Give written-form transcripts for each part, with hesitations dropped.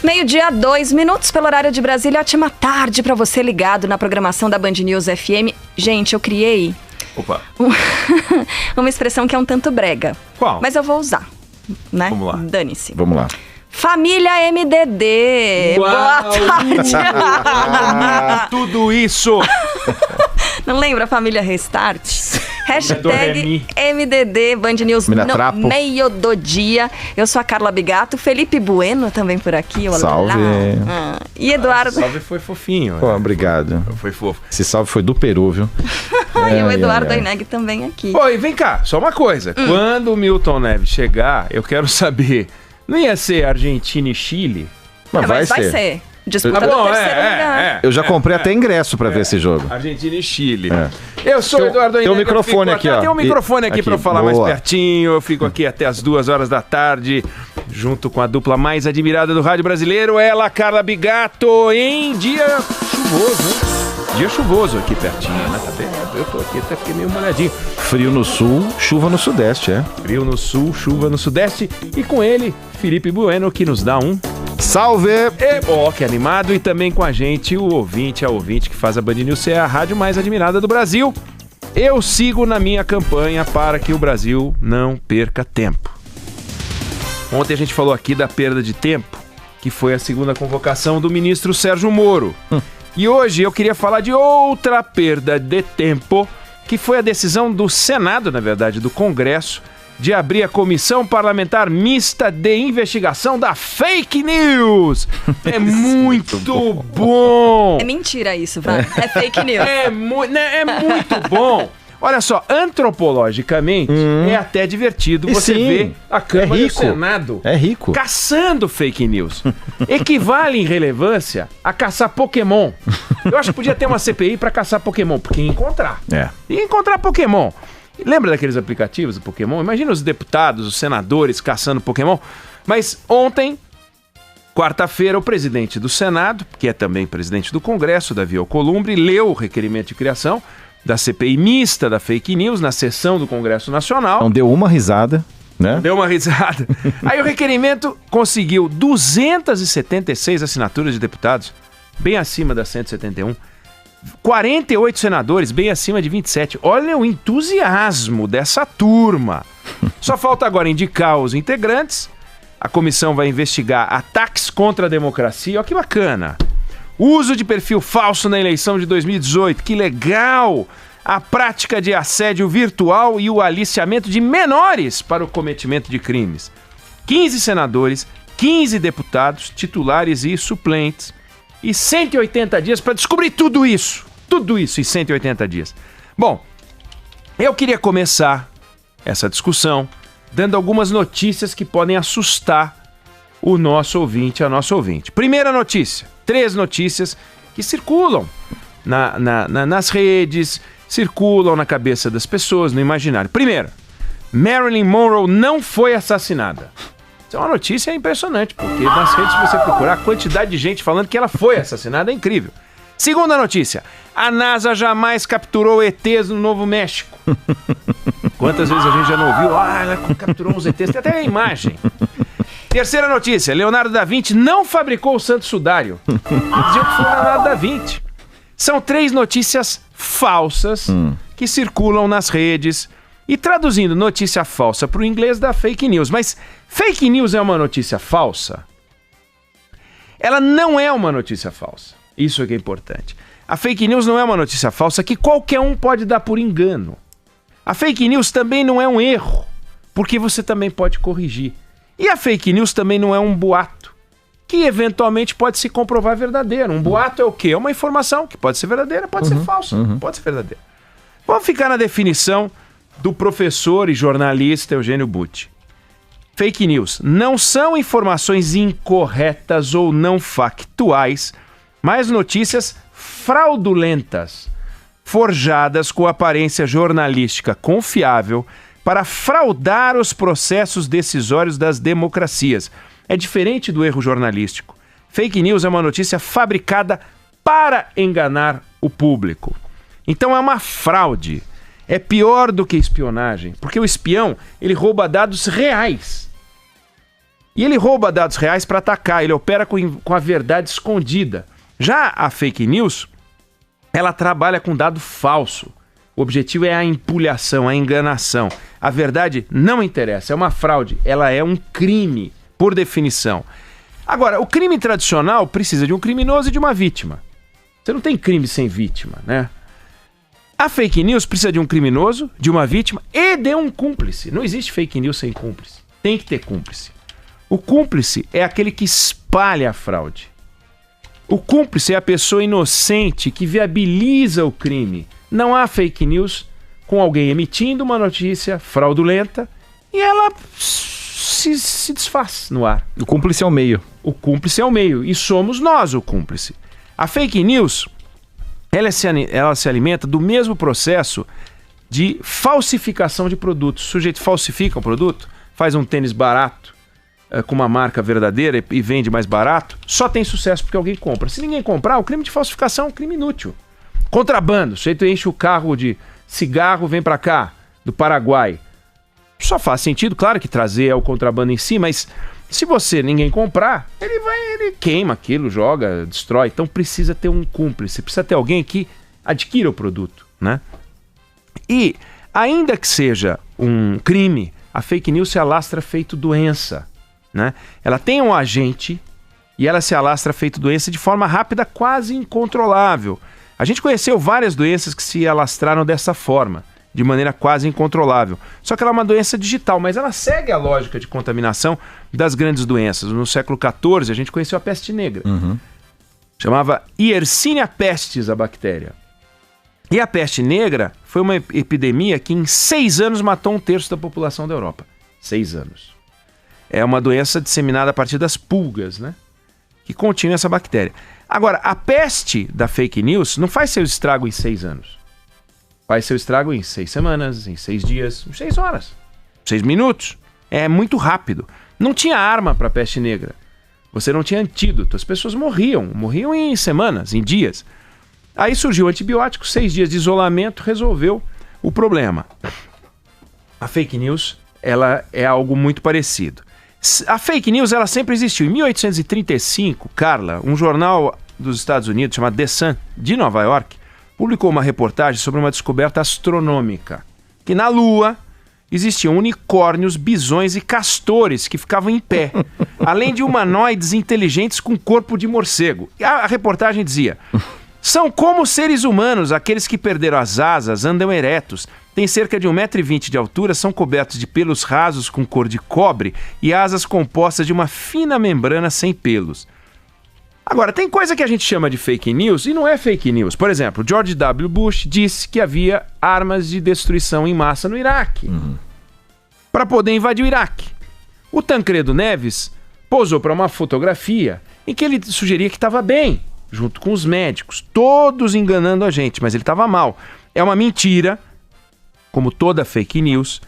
Meio-dia, 2 minutos pelo horário de Brasília. Ótima tarde para você ligado na programação da Band News FM. Gente, eu criei uma expressão que é um tanto brega. Qual? Mas eu vou usar, né? Vamos lá. Dane-se. Vamos lá. Família MDD. Uau! Boa tarde. Tudo isso! Não lembra a família Restart? Hashtag MDD Band News no meio do dia. Eu sou a Carla Bigato, Felipe Bueno também por aqui. Olá. Salve. E Eduardo... Salve foi fofinho. Pô, obrigado. Foi fofo. Esse salve foi do Peru, viu? E o Eduardo Aineg também aqui. Oi, vem cá, só uma coisa. Quando o Milton Neves chegar, eu quero saber... Não ia ser Argentina e Chile? Mas vai ser. Disputa do terceiro lugar. Eu já comprei até ingresso pra ver esse jogo. Argentina e Chile. Eu sou o Eduardo Aineg. Tem um microfone aqui, ó. Tem um microfone aqui pra eu falar boa. mais pertinho. Eu fico aqui até as 2 horas da tarde, junto com a dupla mais admirada do rádio brasileiro, ela, Carla Bigato, em dia chuvoso, hein? Dia chuvoso aqui pertinho, né? Tá bem? Eu tô aqui, até fiquei meio molhadinho. Frio no sul, chuva no sudeste, é? Frio no sul, chuva no sudeste. E com ele, Felipe Bueno, que nos dá um... Salve! Que animado. E também com a gente, a ouvinte que faz a Band News ser a rádio mais admirada do Brasil. Eu sigo na minha campanha para que o Brasil não perca tempo. Ontem a gente falou aqui da perda de tempo, que foi a segunda convocação do ministro Sérgio Moro. E hoje eu queria falar de outra perda de tempo, que foi a decisão do Senado, na verdade, do Congresso, de abrir a Comissão Parlamentar Mista de Investigação da Fake News. É muito bom! É mentira isso, vai. É fake news. É muito bom! Olha só, antropologicamente, é até divertido você ver a Câmara e o Senado caçando fake news. Equivale em relevância a caçar Pokémon. Eu acho que podia ter uma CPI para caçar Pokémon, porque ia encontrar. Ia encontrar Pokémon. Lembra daqueles aplicativos do Pokémon? Imagina os deputados, os senadores caçando Pokémon. Mas ontem, quarta-feira, o presidente do Senado, que é também presidente do Congresso, Davi Alcolumbre, leu o requerimento de criação da CPI mista da fake news na sessão do Congresso Nacional. Então deu uma risada, né? Deu uma risada. Aí o requerimento conseguiu 276 assinaturas de deputados, bem acima das 171. 48 senadores, bem acima de 27. Olha o entusiasmo dessa turma. Só falta agora indicar os integrantes. A comissão vai investigar ataques contra a democracia. Olha que bacana. Uso de perfil falso na eleição de 2018. Que legal. A prática de assédio virtual e o aliciamento de menores para o cometimento de crimes. 15 senadores, 15 deputados, titulares e suplentes. E 180 dias para descobrir tudo isso em 180 dias. Bom, eu queria começar essa discussão dando algumas notícias que podem assustar o nosso ouvinte, a nossa ouvinte. Primeira notícia, 3 notícias que circulam nas redes, circulam na cabeça das pessoas, no imaginário. Primeiro, Marilyn Monroe não foi assassinada. Isso é uma notícia impressionante, porque nas redes, se você procurar, a quantidade de gente falando que ela foi assassinada é incrível. Segunda notícia, a NASA jamais capturou ETs no Novo México. Quantas vezes a gente já não ouviu? Ela capturou uns ETs, tem até a imagem. Terceira notícia, Leonardo da Vinci não fabricou o Santo Sudário. Diziam que foi o Leonardo da Vinci. São 3 notícias falsas que circulam nas redes. E traduzindo notícia falsa para o inglês dá fake news. Mas fake news é uma notícia falsa? Ela não é uma notícia falsa. Isso é que é importante. A fake news não é uma notícia falsa que qualquer um pode dar por engano. A fake news também não é um erro, porque você também pode corrigir. E a fake news também não é um boato, que eventualmente pode se comprovar verdadeiro. Um boato é o quê? É uma informação que pode ser verdadeira, pode ser falsa, pode ser verdadeira. Vamos ficar na definição do professor e jornalista Eugênio Butti. Fake news não são informações incorretas ou não factuais, mas notícias fraudulentas, forjadas com aparência jornalística confiável para fraudar os processos decisórios das democracias. É diferente do erro jornalístico. Fake news é uma notícia fabricada para enganar o público. Então é uma fraude. É pior do que espionagem, porque o espião, ele rouba dados reais. E ele rouba dados reais para atacar, ele opera com a verdade escondida. Já a fake news, ela trabalha com dado falso. O objetivo é a empulhação, a enganação. A verdade não interessa, é uma fraude, ela é um crime, por definição. Agora, o crime tradicional precisa de um criminoso e de uma vítima. Você não tem crime sem vítima, né? A fake news precisa de um criminoso, de uma vítima e de um cúmplice. Não existe fake news sem cúmplice. Tem que ter cúmplice. O cúmplice é aquele que espalha a fraude. O cúmplice é a pessoa inocente que viabiliza o crime. Não há fake news com alguém emitindo uma notícia fraudulenta e ela se desfaz no ar. O cúmplice é o meio. O cúmplice é o meio e somos nós o cúmplice. A fake news, ela se alimenta do mesmo processo de falsificação de produtos. O sujeito falsifica o produto, faz um tênis barato com uma marca verdadeira e vende mais barato, só tem sucesso porque alguém compra. Se ninguém comprar, o crime de falsificação é um crime inútil. Contrabando, o sujeito enche o carro de cigarro, vem pra cá, do Paraguai. Só faz sentido, claro que trazer o contrabando em si, mas se ninguém comprar, ele queima aquilo, joga, destrói. Então precisa ter um cúmplice, precisa ter alguém que adquira o produto, né? E, ainda que seja um crime, a fake news se alastra feito doença, né? Ela tem um agente e ela se alastra feito doença de forma rápida, quase incontrolável. A gente conheceu várias doenças que se alastraram dessa forma, de maneira quase incontrolável. Só que ela é uma doença digital, mas ela segue a lógica de contaminação das grandes doenças. No século XIV, a gente conheceu a peste negra. Chamava Yersinia pestis a bactéria. E a peste negra foi uma epidemia que em 6 anos matou 1/3 da população da Europa. 6 anos. É uma doença disseminada a partir das pulgas, né? Que continha essa bactéria. Agora, a peste da fake news não faz seu estrago em 6 anos. Faz seu estrago em 6 semanas, em 6 dias, em 6 horas, 6 minutos. É muito rápido. Não tinha arma para a peste negra. Você não tinha antídoto. As pessoas morriam em semanas, em dias. Aí surgiu o antibiótico, 6 dias de isolamento, resolveu o problema. A fake news, ela é algo muito parecido. A fake news, ela sempre existiu. Em 1835, Carla, um jornal dos Estados Unidos chamado The Sun, de Nova York, publicou uma reportagem sobre uma descoberta astronômica, que na Lua existiam unicórnios, bisões e castores que ficavam em pé, além de humanoides inteligentes com corpo de morcego. E a reportagem dizia: são como seres humanos, aqueles que perderam as asas, andam eretos, têm cerca de 1,20 m de altura, são cobertos de pelos rasos com cor de cobre e asas compostas de uma fina membrana sem pelos. Agora, tem coisa que a gente chama de fake news e não é fake news. Por exemplo, George W. Bush disse que havia armas de destruição em massa no Iraque para poder invadir o Iraque. O Tancredo Neves posou para uma fotografia em que ele sugeria que estava bem, junto com os médicos, todos enganando a gente, mas ele estava mal. É uma mentira, como toda fake news,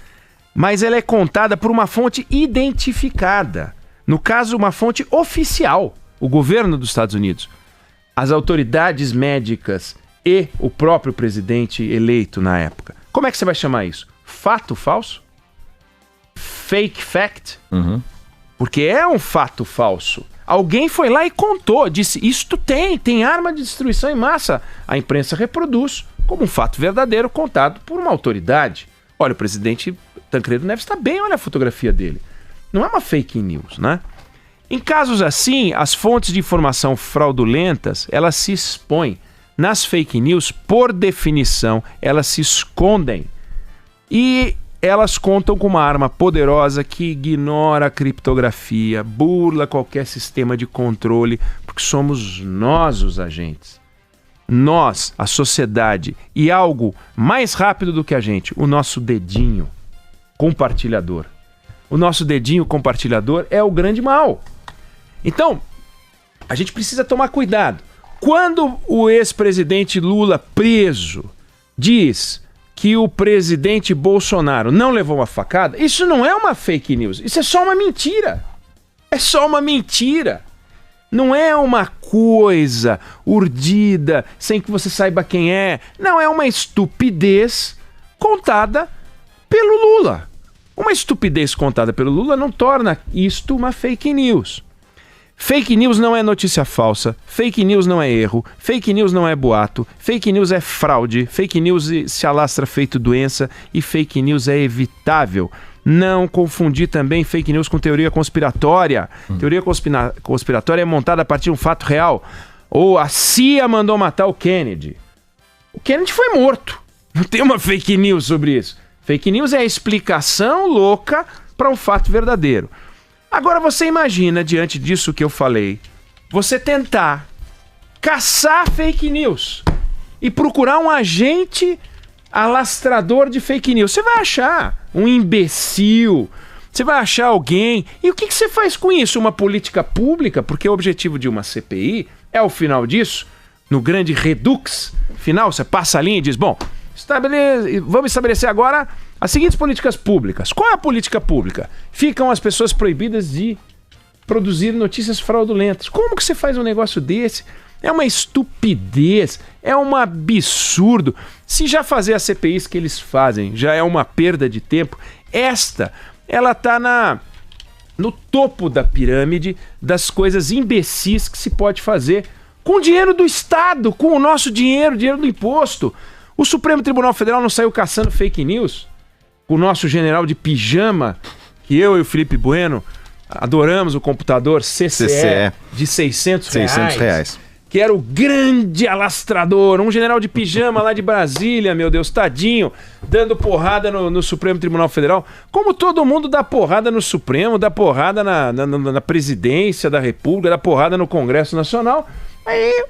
mas ela é contada por uma fonte identificada. No caso, uma fonte oficial. O governo dos Estados Unidos, as autoridades médicas e o próprio presidente eleito na época. Como é que você vai chamar isso? Fato falso? Fake fact? Porque é um fato falso. Alguém foi lá e contou, disse, isto tem arma de destruição em massa. A imprensa reproduz como um fato verdadeiro contado por uma autoridade. Olha, o presidente Tancredo Neves está bem, olha a fotografia dele. Não é uma fake news, né? Em casos assim, as fontes de informação fraudulentas, elas se expõem. Nas fake news, por definição, elas se escondem. E elas contam com uma arma poderosa que ignora a criptografia, burla qualquer sistema de controle, porque somos nós os agentes. Nós, a sociedade, e algo mais rápido do que a gente, o nosso dedinho compartilhador. O nosso dedinho compartilhador é o grande mal. Então, a gente precisa tomar cuidado. Quando o ex-presidente Lula, preso, diz que o presidente Bolsonaro não levou uma facada, isso não é uma fake news, isso é só uma mentira. É só uma mentira. Não é uma coisa urdida, sem que você saiba quem é. Não, é uma estupidez contada pelo Lula. Uma estupidez contada pelo Lula não torna isto uma fake news. Fake news não é notícia falsa, fake news não é erro, fake news não é boato, fake news é fraude, fake news se alastra feito doença e fake news é evitável. Não confundir também fake news com teoria conspiratória. Teoria conspiratória é montada a partir de um fato real. Ou a CIA mandou matar o Kennedy. O Kennedy foi morto. Não tem uma fake news sobre isso. Fake news é a explicação louca para um fato verdadeiro. Agora você imagina, diante disso que eu falei, você tentar caçar fake news e procurar um agente alastrador de fake news. Você vai achar um imbecil, você vai achar alguém. E o que você faz com isso? Uma política pública? Porque o objetivo de uma CPI é, ao final disso, no grande redux final, você passa a linha e diz, bom, vamos estabelecer agora as seguintes políticas públicas. Qual é a política pública? Ficam as pessoas proibidas de produzir notícias fraudulentas. Como que você faz um negócio desse? É uma estupidez, é um absurdo. Se já fazer as CPIs que eles fazem já é uma perda de tempo, ela está no topo da pirâmide das coisas imbecis que se pode fazer com o dinheiro do Estado, com o nosso dinheiro do imposto. O Supremo Tribunal Federal não saiu caçando fake news? O nosso general de pijama, que eu e o Felipe Bueno adoramos, o computador CCE. De R$600. Que era o grande alastrador, um general de pijama lá de Brasília, meu Deus, tadinho, dando porrada no Supremo Tribunal Federal. Como todo mundo dá porrada no Supremo, dá porrada na presidência da República, dá porrada no Congresso Nacional. Aí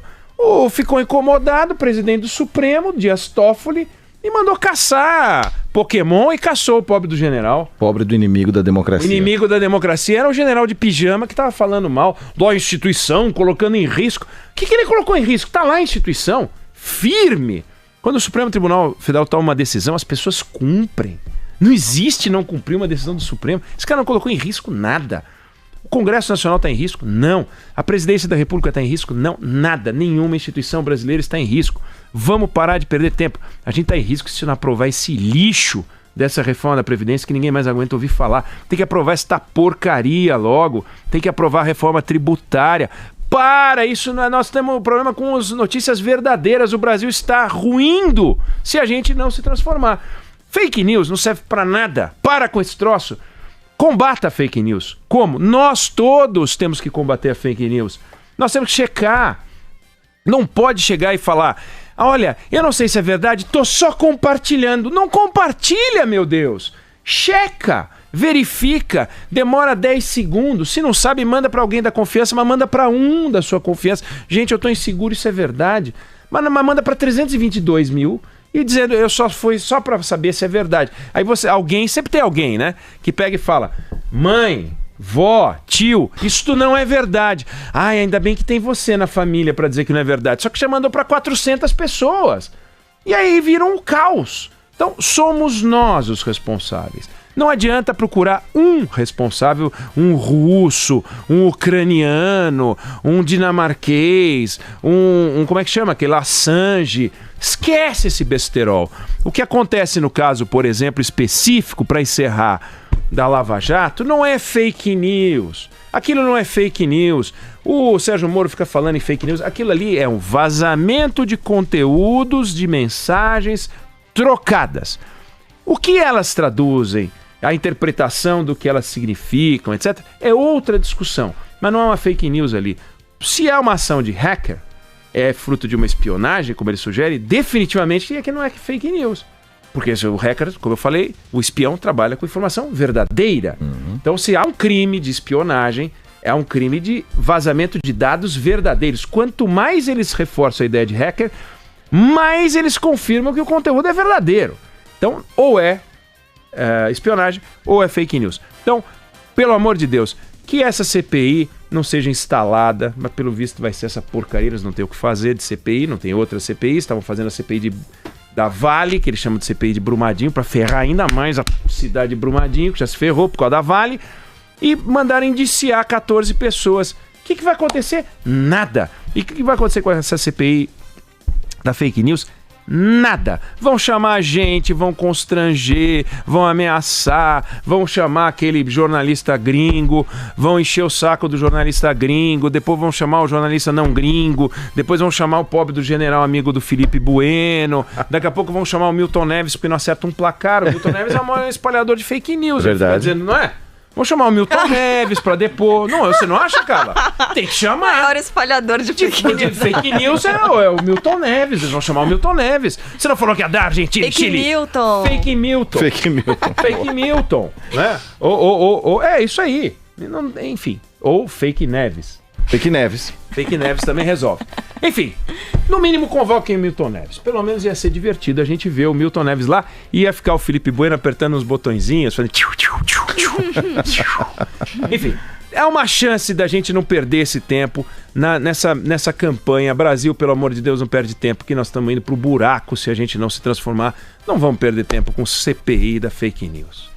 ficou incomodado o presidente do Supremo, Dias Toffoli, e mandou caçar Pokémon e caçou o pobre do general. Pobre do inimigo da democracia. O inimigo da democracia era o general de pijama que estava falando mal da instituição, colocando em risco. O que ele colocou em risco? Está lá a instituição, firme. Quando o Supremo Tribunal Federal toma uma decisão, as pessoas cumprem. Não existe não cumprir uma decisão do Supremo. Esse cara não colocou em risco nada. O Congresso Nacional está em risco? Não. A Presidência da República está em risco? Não. Nada. Nenhuma instituição brasileira está em risco. Vamos parar de perder tempo. A gente está em risco se não aprovar esse lixo dessa reforma da Previdência que ninguém mais aguenta ouvir falar. Tem que aprovar esta porcaria logo. Tem que aprovar a reforma tributária. Para! Isso não é... Nós temos um problema com as notícias verdadeiras. O Brasil está ruindo se a gente não se transformar. Fake news não serve para nada. Para com esse troço. Combata a fake news. Como? Nós todos temos que combater a fake news. Nós temos que checar. Não pode chegar e falar, olha, eu não sei se é verdade, tô só compartilhando. Não compartilha, meu Deus. Checa, verifica, demora 10 segundos. Se não sabe, manda para alguém da confiança, mas manda para um da sua confiança. Gente, eu tô inseguro, isso é verdade. Mas manda para 322 mil. E dizendo, foi só para saber se é verdade. Aí sempre tem alguém, né? Que pega e fala, mãe, vó, tio, isto não é verdade. Ai, ainda bem que tem você na família para dizer que não é verdade. Só que já mandou para 400 pessoas. E aí vira um caos. Então, somos nós os responsáveis. Não adianta procurar um responsável, um russo, um ucraniano, um dinamarquês, como é que chama? Aquele Assange. Esquece esse besterol. O que acontece no caso, por exemplo, específico, para encerrar, da Lava Jato, não é fake news. Aquilo não é fake news. O Sérgio Moro fica falando em fake news. Aquilo ali é um vazamento de conteúdos, de mensagens trocadas. O que elas traduzem, a interpretação do que elas significam, etc., é outra discussão. Mas não é uma fake news ali. Se é uma ação de hacker, é fruto de uma espionagem, como ele sugere, definitivamente aqui não é fake news. Porque o hacker, como eu falei, o espião trabalha com informação verdadeira. Então, se há um crime de espionagem, é um crime de vazamento de dados verdadeiros. Quanto mais eles reforçam a ideia de hacker, mais eles confirmam que o conteúdo é verdadeiro. Então, ou é espionagem ou é fake news. Então, pelo amor de Deus, que essa CPI não seja instalada, mas pelo visto vai ser essa porcaria, eles não têm o que fazer de CPI, não tem outra CPI, estavam fazendo a CPI da Vale, que eles chamam de CPI de Brumadinho, para ferrar ainda mais a cidade de Brumadinho, que já se ferrou por causa da Vale, e mandaram indiciar 14 pessoas. O que vai acontecer? Nada. E o que vai acontecer com essa CPI da fake news? Nada. Vão chamar a gente, vão constranger, vão ameaçar, vão chamar aquele jornalista gringo, vão encher o saco do jornalista gringo, depois vão chamar o jornalista não gringo, depois vão chamar o pobre do general amigo do Felipe Bueno, daqui a pouco vão chamar o Milton Neves porque não acerta um placar. O Milton Neves é o maior espalhador de fake news. Verdade. Ele fica dizendo, não é? Vamos chamar o Milton Neves pra depor. Não, você não acha, Carla? Tem que chamar. O maior espalhador de fake news é o Milton Neves. Eles vão chamar o Milton Neves. Você não falou que ia dar Argentina e Chile? Milton. Fake Milton. Fake Milton. Fake Milton. Né? É isso aí. Não, enfim. Ou Fake Neves. Fake Neves. Fake Neves também resolve. Enfim, no mínimo convoquem o Milton Neves. Pelo menos ia ser divertido a gente ver o Milton Neves lá. Ia ficar o Felipe Bueno apertando uns botõezinhos, fazendo... Enfim, é uma chance da gente não perder esse tempo nessa campanha. Brasil, pelo amor de Deus, não perde tempo, que nós estamos indo pro buraco se a gente não se transformar. Não vamos perder tempo com CPI da fake news.